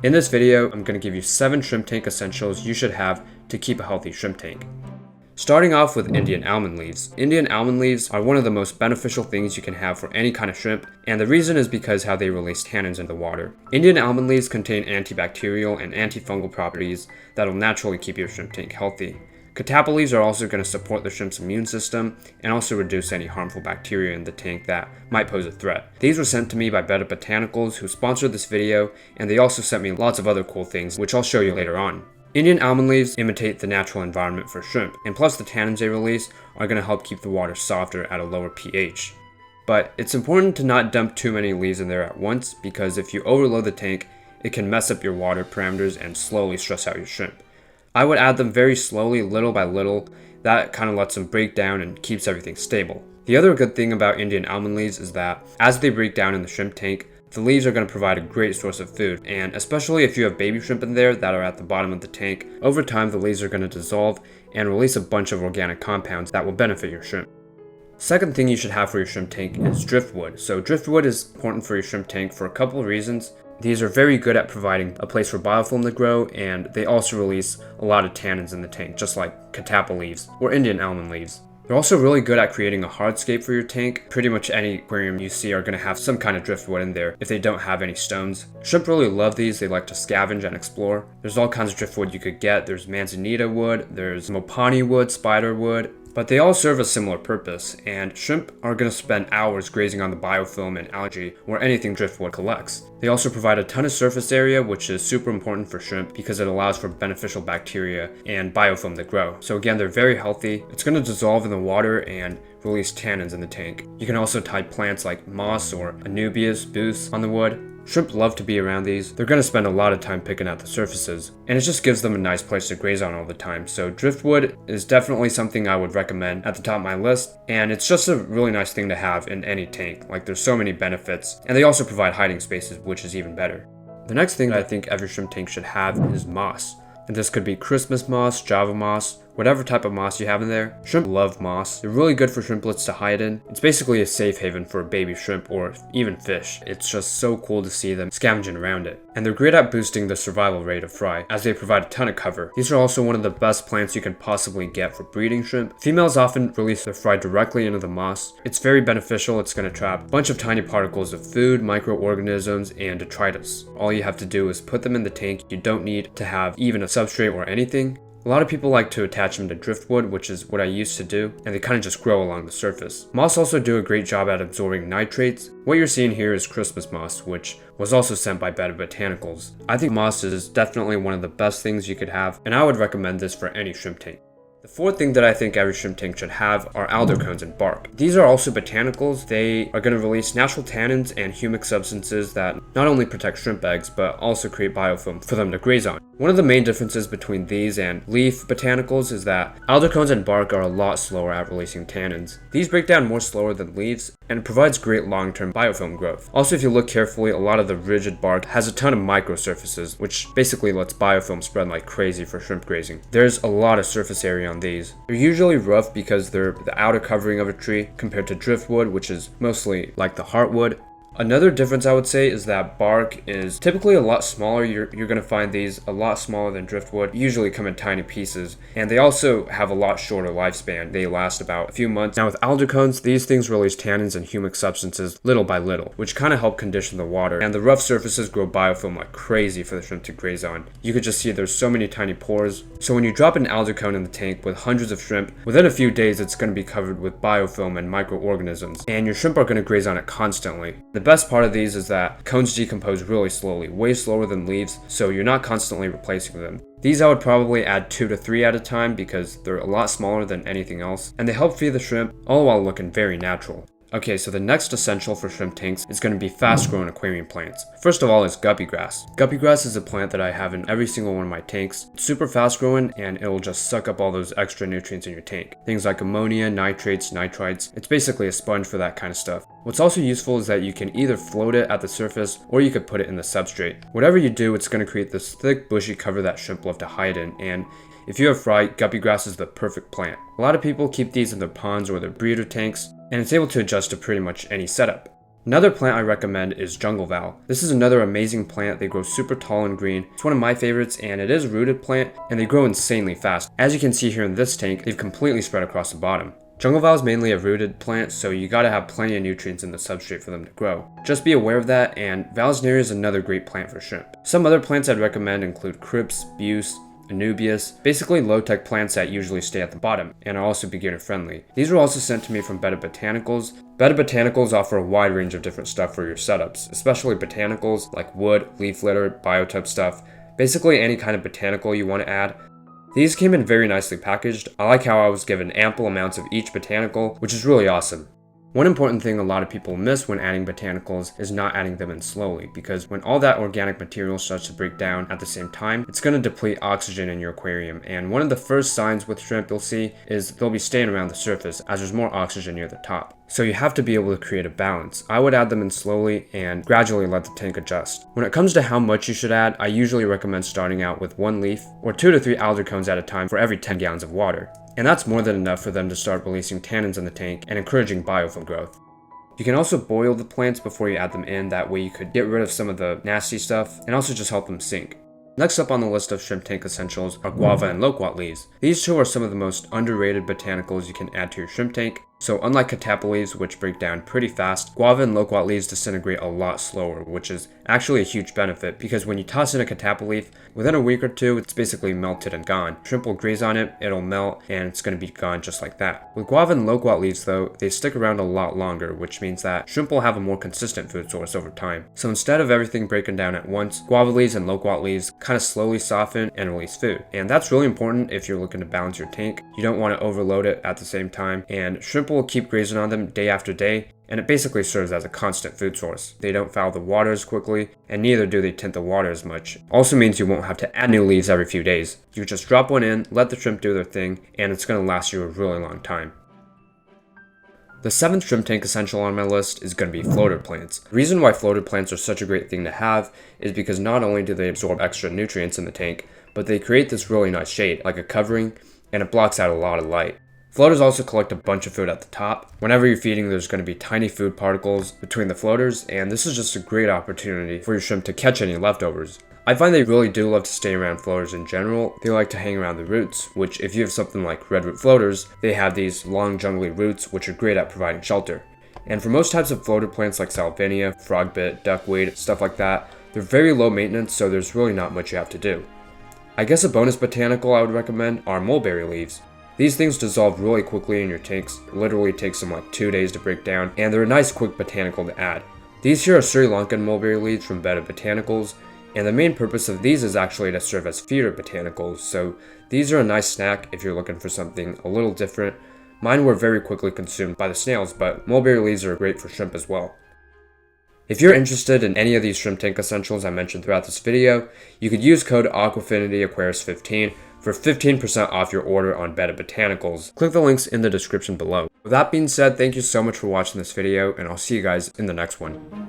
In this video, I'm going to give you 7 shrimp tank essentials you should have to keep a healthy shrimp tank. Starting off with Indian almond leaves. Indian almond leaves are one of the most beneficial things you can have for any kind of shrimp, and the reason is because how they release tannins in the water. Indian almond leaves contain antibacterial and antifungal properties that will naturally keep your shrimp tank healthy. Catappa leaves are also going to support the shrimp's immune system and also reduce any harmful bacteria in the tank that might pose a threat. These were sent to me by Better Botanicals, who sponsored this video, and they also sent me lots of other cool things, which I'll show you later on. Indian almond leaves imitate the natural environment for shrimp, and plus the tannins they release are going to help keep the water softer at a lower pH. But it's important to not dump too many leaves in there at once, because if you overload the tank, it can mess up your water parameters and slowly stress out your shrimp. I would add them very slowly, little by little. That kind of lets them break down and keeps everything stable. The other good thing about Indian almond leaves is that as they break down in the shrimp tank, the leaves are going to provide a great source of food, and especially if you have baby shrimp in there that are at the bottom of the tank, over time the leaves are going to dissolve and release a bunch of organic compounds that will benefit your shrimp. Second thing you should have for your shrimp tank is driftwood. So driftwood is important for your shrimp tank for a couple of reasons. These are very good at providing a place for biofilm to grow, and they also release a lot of tannins in the tank, just like catappa leaves or Indian almond leaves. They're also really good at creating a hardscape for your tank. Pretty much any aquarium you see are going to have some kind of driftwood in there if they don't have any stones. Shrimp really love these. They like to scavenge and explore. There's all kinds of driftwood you could get. There's manzanita wood, there's mopani wood, spider wood, but they all serve a similar purpose, and shrimp are going to spend hours grazing on the biofilm and algae or anything driftwood collects. They also provide a ton of surface area, which is super important for shrimp because it allows for beneficial bacteria and biofilm to grow. So again, they're very healthy. It's going to dissolve in the water and release tannins in the tank. You can also tie plants like moss or anubias, booths on the wood. Shrimp love to be around these. They're going to spend a lot of time picking at the surfaces, and it just gives them a nice place to graze on all the time. So driftwood is definitely something I would recommend at the top of my list, and it's just a really nice thing to have in any tank. Like, there's so many benefits, and they also provide hiding spaces, which is even better. The next thing that I think every shrimp tank should have is moss. And this could be Christmas moss, Java moss, whatever type of moss you have in there. Shrimp love moss. They're really good for shrimplets to hide in. It's basically a safe haven for baby shrimp or even fish. It's just so cool to see them scavenging around it. And they're great at boosting the survival rate of fry, as they provide a ton of cover. These are also one of the best plants you can possibly get for breeding shrimp. Females often release their fry directly into the moss. It's very beneficial. It's going to trap a bunch of tiny particles of food, microorganisms, and detritus. All you have to do is put them in the tank. You don't need to have even a substrate or anything. A lot of people like to attach them to driftwood, which is what I used to do, and they kind of just grow along the surface. Moss also do a great job at absorbing nitrates. What you're seeing here is Christmas moss, which was also sent by Better Botanicals. I think moss is definitely one of the best things you could have, and I would recommend this for any shrimp tank. The fourth thing that I think every shrimp tank should have are alder cones and bark. These are also botanicals. They are going to release natural tannins and humic substances that not only protect shrimp eggs, but also create biofilm for them to graze on. One of the main differences between these and leaf botanicals is that alder cones and bark are a lot slower at releasing tannins. These break down more slower than leaves, and it provides great long-term biofilm growth. Also, if you look carefully, a lot of the rigid bark has a ton of microsurfaces, which basically lets biofilm spread like crazy for shrimp grazing. There's a lot of surface area on these. They're usually rough because they're the outer covering of a tree compared to driftwood, which is mostly like the heartwood. Another difference I would say is that bark is typically a lot smaller. You're going to find these a lot smaller than driftwood, usually come in tiny pieces, and they also have a lot shorter lifespan. They last about a few months. Now with alder cones, these things release tannins and humic substances little by little, which kind of help condition the water, and the rough surfaces grow biofilm like crazy for the shrimp to graze on. You could just see there's so many tiny pores. So when you drop an alder cone in the tank with hundreds of shrimp, within a few days it's going to be covered with biofilm and microorganisms, and your shrimp are going to graze on it constantly. The best part of these is that cones decompose really slowly, way slower than leaves, so you're not constantly replacing them. These I would probably add 2 to 3 at a time because they're a lot smaller than anything else, and they help feed the shrimp, all while looking very natural. Okay, so the next essential for shrimp tanks is going to be fast-growing aquarium plants. First of all is guppy grass. Guppy grass is a plant that I have in every single one of my tanks. It's super fast-growing, and it'll just suck up all those extra nutrients in your tank. Things like ammonia, nitrates, nitrites. It's basically a sponge for that kind of stuff. What's also useful is that you can either float it at the surface, or you could put it in the substrate. Whatever you do, it's going to create this thick, bushy cover that shrimp love to hide in, and if you have fry, guppy grass is the perfect plant. A lot of people keep these in their ponds or their breeder tanks, and it's able to adjust to pretty much any setup. Another plant I recommend is jungle val. This is another amazing plant. They grow super tall and green. It's one of my favorites, and it is a rooted plant, and they grow insanely fast. As you can see here in this tank, they've completely spread across the bottom. Jungle val is mainly a rooted plant, so you gotta have plenty of nutrients in the substrate for them to grow. Just be aware of that, and Vallisneria is another great plant for shrimp. Some other plants I'd recommend include Crypts, Buse, Anubias, basically low-tech plants that usually stay at the bottom and are also beginner friendly. These were also sent to me from Betta Botanicals. Betta Botanicals offer a wide range of different stuff for your setups, especially botanicals like wood, leaf litter, biotype stuff, basically any kind of botanical you want to add. These came in very nicely packaged. I like how I was given ample amounts of each botanical, which is really awesome. One important thing a lot of people miss when adding botanicals is not adding them in slowly, because when all that organic material starts to break down at the same time, it's going to deplete oxygen in your aquarium, and one of the first signs with shrimp you'll see is they'll be staying around the surface as there's more oxygen near the top. So you have to be able to create a balance. I would add them in slowly and gradually let the tank adjust. When it comes to how much you should add, I usually recommend starting out with 1 leaf or 2 to 3 alder cones at a time for every 10 gallons of water. And that's more than enough for them to start releasing tannins in the tank and encouraging biofilm growth. You can also boil the plants before you add them in, that way you could get rid of some of the nasty stuff and also just help them sink. Next up on the list of shrimp tank essentials are guava and loquat leaves. These two are some of the most underrated botanicals you can add to your shrimp tank. So unlike catappa leaves, which break down pretty fast, guava and loquat leaves disintegrate a lot slower, which is actually a huge benefit because when you toss in a catappa leaf, within a week or two, it's basically melted and gone. Shrimp will graze on it, it'll melt, and it's going to be gone just like that. With guava and loquat leaves though, they stick around a lot longer, which means that shrimp will have a more consistent food source over time. So instead of everything breaking down at once, guava leaves and loquat leaves kind of slowly soften and release food. And that's really important if you're looking to balance your tank. You don't want to overload it at the same time, and shrimp will keep grazing on them day after day, and it basically serves as a constant food source. They don't foul the water as quickly, and neither do they tint the water as much. Also means you won't have to add new leaves every few days. You just drop one in, let the shrimp do their thing, and it's going to last you a really long time. The 7th shrimp tank essential on my list is going to be floater plants. The reason why floater plants are such a great thing to have is because not only do they absorb extra nutrients in the tank, but they create this really nice shade, like a covering, and it blocks out a lot of light. Floaters also collect a bunch of food at the top. Whenever you're feeding, there's going to be tiny food particles between the floaters, and this is just a great opportunity for your shrimp to catch any leftovers. I find they really do love to stay around floaters in general. They like to hang around the roots, which if you have something like redroot floaters, they have these long jungly roots which are great at providing shelter. And for most types of floater plants like salvinia, frogbit, duckweed, stuff like that, they're very low maintenance, so there's really not much you have to do. I guess a bonus botanical I would recommend are mulberry leaves. These things dissolve really quickly in your tanks. It literally takes them like 2 days to break down, and they're a nice quick botanical to add. These here are Sri Lankan mulberry leaves from Betta Botanicals, and the main purpose of these is actually to serve as feeder botanicals, so these are a nice snack if you're looking for something a little different. Mine were very quickly consumed by the snails, but mulberry leaves are great for shrimp as well. If you're interested in any of these shrimp tank essentials I mentioned throughout this video, you could use code Aquafinity15 for 15% off your order on Betta Botanicals. Click the links in the description below. With that being said, thank you so much for watching this video, and I'll see you guys in the next one.